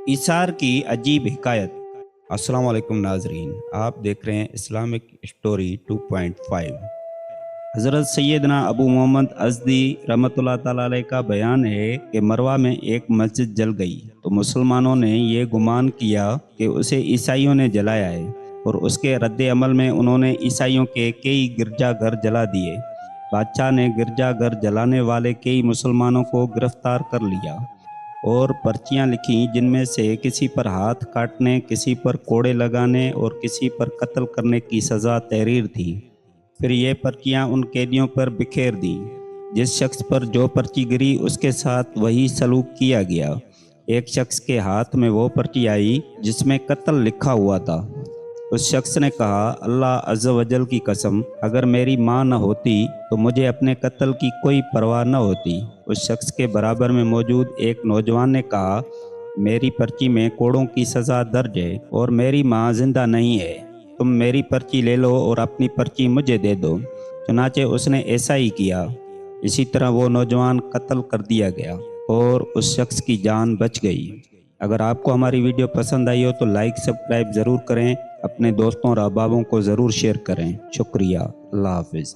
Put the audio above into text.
इसार की अजीब हिकायत। अस्सलाम वालेकुम नाजरीन, आप देख रहे हैं इस्लामिक स्टोरी 2.5। हज़रत सैयदना अबू मोहम्मद अज़दी रहमतुल्लाह ताला अलैह का बयान है कि मरवा में एक मस्जिद जल गई तो मुसलमानों ने ये गुमान किया कि उसे ईसाइयों ने जलाया है और उसके रद्द अमल में उन्होंने ईसाइयों के कई गिरजाघर जला दिए। बादशाह ने गिरजाघर जलाने वाले कई मुसलमानों को गिरफ्तार कर लिया और पर्चियां लिखीं जिनमें से किसी पर हाथ काटने, किसी पर कोड़े लगाने और किसी पर कत्ल करने की सज़ा तहरीर थी। फिर ये पर्चियां उन कैदियों पर बिखेर दीं। जिस शख्स पर जो पर्ची गिरी उसके साथ वही सलूक किया गया। एक शख्स के हाथ में वो पर्ची आई जिसमें कत्ल लिखा हुआ था। उस शख्स ने कहा, अल्लाह अज़्ज़ वजल की कसम, अगर मेरी माँ न होती तो मुझे अपने कत्ल की कोई परवाह न होती। उस शख्स के बराबर में मौजूद एक नौजवान ने कहा, मेरी पर्ची में कोड़ों की सज़ा दर्ज है और मेरी माँ जिंदा नहीं है। तुम मेरी पर्ची ले लो और अपनी पर्ची मुझे दे दो। चुनाचे उसने ऐसा ही किया। इसी तरह वो नौजवान कत्ल कर दिया गया और उस शख्स की जान बच गई। अगर आपको हमारी वीडियो पसंद आई हो तो लाइक सब्सक्राइब ज़रूर करें, अपने दोस्तों और अहबाबों को ज़रूर शेयर करें। शुक्रिया। अल्लाह हाफिज़।